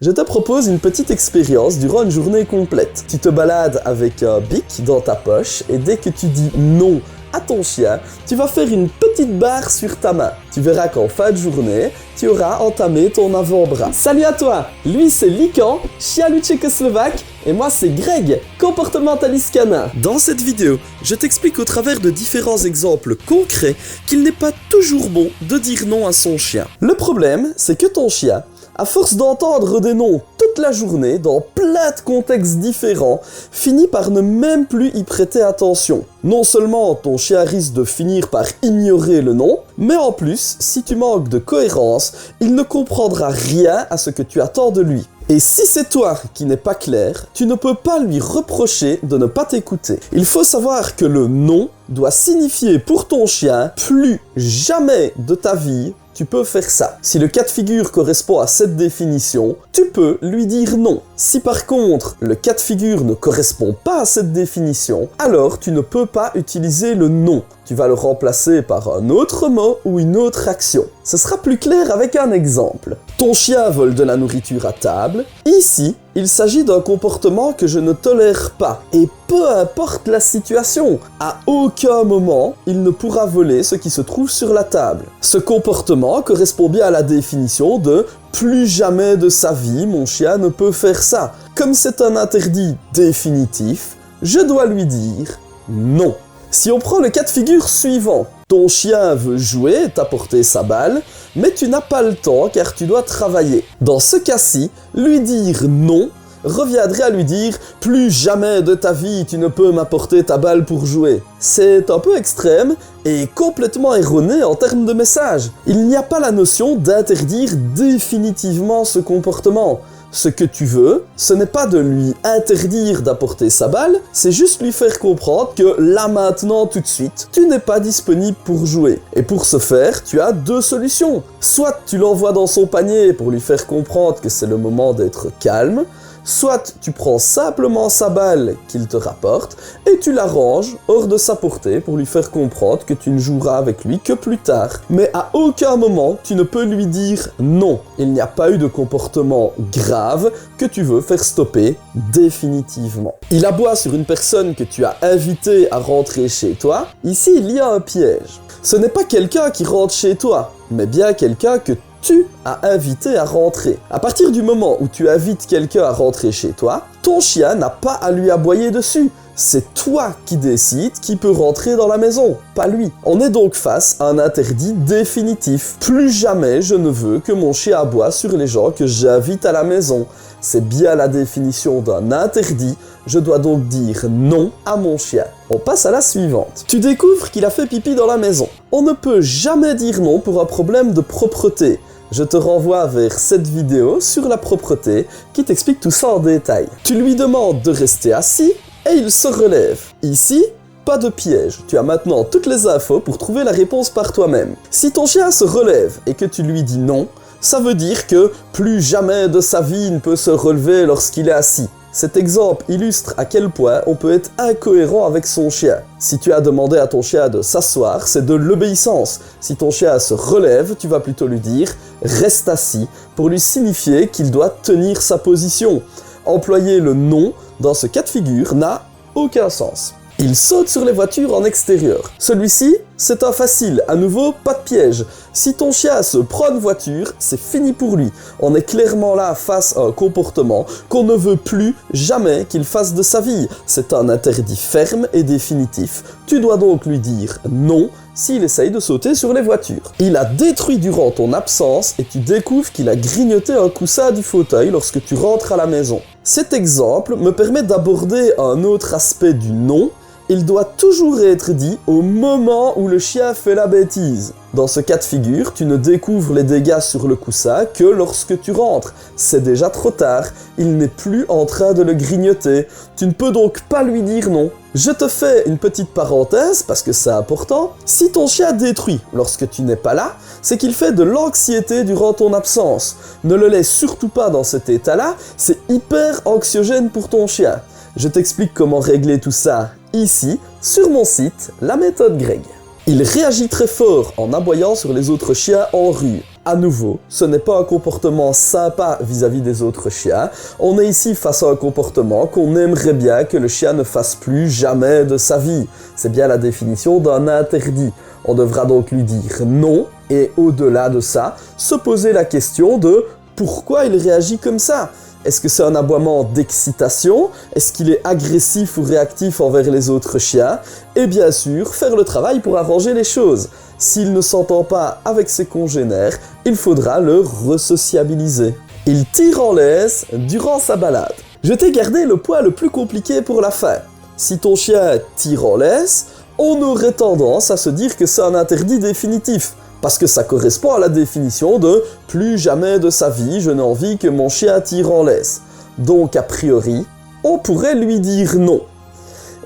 Je te propose une petite expérience durant une journée complète. Tu te balades avec un bic dans ta poche et dès que tu dis non à ton chien, tu vas faire une petite barre sur ta main. Tu verras qu'en fin de journée, tu auras entamé ton avant-bras. Salut à toi! Lui c'est Likan, chien loup tchécoslovaque, et moi c'est Greg, comportementaliste canin. Dans cette vidéo, je t'explique au travers de différents exemples concrets qu'il n'est pas toujours bon de dire non à son chien. Le problème, c'est que ton chien, à force d'entendre des noms toute la journée, dans plein de contextes différents, finit par ne même plus y prêter attention. Non seulement ton chien risque de finir par ignorer le nom, mais en plus, si tu manques de cohérence, il ne comprendra rien à ce que tu attends de lui. Et si c'est toi qui n'es pas clair, tu ne peux pas lui reprocher de ne pas t'écouter. Il faut savoir que le non doit signifier pour ton chien plus jamais de ta vie tu peux faire ça. Si le cas de figure correspond à cette définition, tu peux lui dire non. Si par contre, le cas de figure ne correspond pas à cette définition, alors tu ne peux pas utiliser le non. Tu vas le remplacer par un autre mot ou une autre action. Ce sera plus clair avec un exemple. Ton chien vole de la nourriture à table. Ici, il s'agit d'un comportement que je ne tolère pas. Et peu importe la situation, à aucun moment, il ne pourra voler ce qui se trouve sur la table. Ce comportement correspond bien à la définition de « plus jamais de sa vie, mon chien ne peut faire ça ». Comme c'est un interdit définitif, je dois lui dire « non ». Si on prend le cas de figure suivant, ton chien veut jouer, t'apporter sa balle, mais tu n'as pas le temps car tu dois travailler. Dans ce cas-ci, lui dire non reviendrait à lui dire « plus jamais de ta vie tu ne peux m'apporter ta balle pour jouer ». C'est un peu extrême et complètement erroné en termes de message. Il n'y a pas la notion d'interdire définitivement ce comportement. Ce que tu veux, ce n'est pas de lui interdire d'apporter sa balle, c'est juste lui faire comprendre que là maintenant tout de suite, tu n'es pas disponible pour jouer. Et pour ce faire, tu as deux solutions. Soit tu l'envoies dans son panier pour lui faire comprendre que c'est le moment d'être calme, soit tu prends simplement sa balle qu'il te rapporte et tu la ranges hors de sa portée pour lui faire comprendre que tu ne joueras avec lui que plus tard. Mais à aucun moment tu ne peux lui dire non. Il n'y a pas eu de comportement grave que tu veux faire stopper définitivement. Il aboie sur une personne que tu as invitée à rentrer chez toi. Ici, il y a un piège. Ce n'est pas quelqu'un qui rentre chez toi, mais bien quelqu'un que tu as invité à rentrer. À partir du moment où tu invites quelqu'un à rentrer chez toi, ton chien n'a pas à lui aboyer dessus. C'est toi qui décides qui peut rentrer dans la maison, pas lui. On est donc face à un interdit définitif. Plus jamais je ne veux que mon chien aboie sur les gens que j'invite à la maison. C'est bien la définition d'un interdit, je dois donc dire non à mon chien. On passe à la suivante. Tu découvres qu'il a fait pipi dans la maison. On ne peut jamais dire non pour un problème de propreté. Je te renvoie vers cette vidéo sur la propreté qui t'explique tout ça en détail. Tu lui demandes de rester assis et il se relève. Ici, pas de piège. Tu as maintenant toutes les infos pour trouver la réponse par toi-même. Si ton chien se relève et que tu lui dis non, ça veut dire que plus jamais de sa vie ne peut se relever lorsqu'il est assis. Cet exemple illustre à quel point on peut être incohérent avec son chien. Si tu as demandé à ton chien de s'asseoir, c'est de l'obéissance. Si ton chien se relève, tu vas plutôt lui dire « reste assis » pour lui signifier qu'il doit tenir sa position. Employer le non dans ce cas de figure n'a aucun sens. Il saute sur les voitures en extérieur. Celui-ci, c'est un facile. À nouveau, pas de piège. Si ton chien se prend une voiture, c'est fini pour lui. On est clairement là face à un comportement qu'on ne veut plus jamais qu'il fasse de sa vie. C'est un interdit ferme et définitif. Tu dois donc lui dire non s'il essaye de sauter sur les voitures. Il a détruit durant ton absence et tu découvres qu'il a grignoté un coussin du fauteuil lorsque tu rentres à la maison. Cet exemple me permet d'aborder un autre aspect du non. Il doit toujours être dit au moment où le chien fait la bêtise. Dans ce cas de figure, tu ne découvres les dégâts sur le coussin que lorsque tu rentres. C'est déjà trop tard, il n'est plus en train de le grignoter. Tu ne peux donc pas lui dire non. Je te fais une petite parenthèse parce que c'est important. Si ton chien détruit lorsque tu n'es pas là, c'est qu'il fait de l'anxiété durant ton absence. Ne le laisse surtout pas dans cet état-là, c'est hyper anxiogène pour ton chien. Je t'explique comment régler tout ça ici, sur mon site, la méthode Greg. Il réagit très fort en aboyant sur les autres chiens en rue. À nouveau, ce n'est pas un comportement sympa vis-à-vis des autres chiens. On est ici face à un comportement qu'on aimerait bien que le chien ne fasse plus jamais de sa vie. C'est bien la définition d'un interdit. On devra donc lui dire non, et au-delà de ça, se poser la question de pourquoi il réagit comme ça. Est-ce que c'est un aboiement d'excitation? Est-ce qu'il est agressif ou réactif envers les autres chiens? Et bien sûr, faire le travail pour arranger les choses. S'il ne s'entend pas avec ses congénères, il faudra le resociabiliser. Il tire en laisse durant sa balade. Je t'ai gardé le point le plus compliqué pour la fin. Si ton chien tire en laisse, on aurait tendance à se dire que c'est un interdit définitif. Parce que ça correspond à la définition de « plus jamais de sa vie, je n'ai envie que mon chien tire en laisse ». Donc, a priori, on pourrait lui dire non.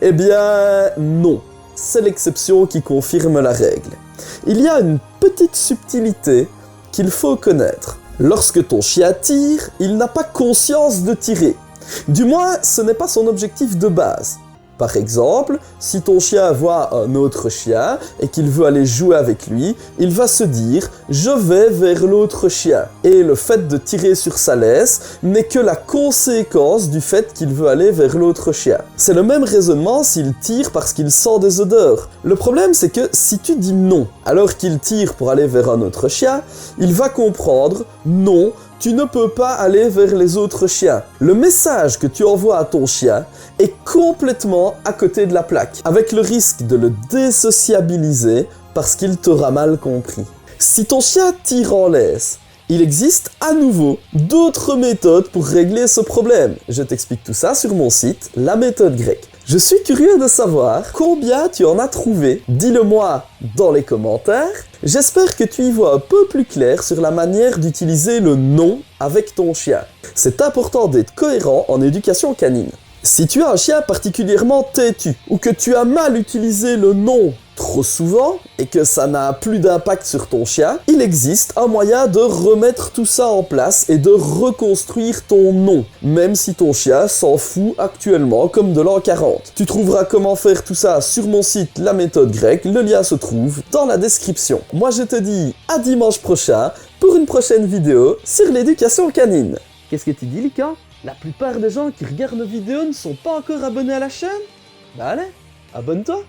Eh bien, non. C'est l'exception qui confirme la règle. Il y a une petite subtilité qu'il faut connaître. Lorsque ton chien tire, il n'a pas conscience de tirer. Du moins, ce n'est pas son objectif de base. Par exemple, si ton chien voit un autre chien et qu'il veut aller jouer avec lui, il va se dire « je vais vers l'autre chien ». Et le fait de tirer sur sa laisse n'est que la conséquence du fait qu'il veut aller vers l'autre chien. C'est le même raisonnement s'il tire parce qu'il sent des odeurs. Le problème, c'est que si tu dis non, alors qu'il tire pour aller vers un autre chien, il va comprendre « non ». Tu ne peux pas aller vers les autres chiens. Le message que tu envoies à ton chien est complètement à côté de la plaque, avec le risque de le désociabiliser parce qu'il t'aura mal compris. Si ton chien tire en laisse, il existe à nouveau d'autres méthodes pour régler ce problème. Je t'explique tout ça sur mon site, la méthode grecque. Je suis curieux de savoir combien tu en as trouvé. Dis-le-moi dans les commentaires. J'espère que tu y vois un peu plus clair sur la manière d'utiliser le non avec ton chien. C'est important d'être cohérent en éducation canine. Si tu as un chien particulièrement têtu ou que tu as mal utilisé le non trop souvent et que ça n'a plus d'impact sur ton chien, il existe un moyen de remettre tout ça en place et de reconstruire ton non, même si ton chien s'en fout actuellement comme de l'an 40. Tu trouveras comment faire tout ça sur mon site La Méthode Grecque, le lien se trouve dans la description. Moi je te dis à dimanche prochain pour une prochaine vidéo sur l'éducation canine. Qu'est-ce que tu dis Lika? La plupart des gens qui regardent nos vidéos ne sont pas encore abonnés à la chaîne? Bah allez, abonne-toi!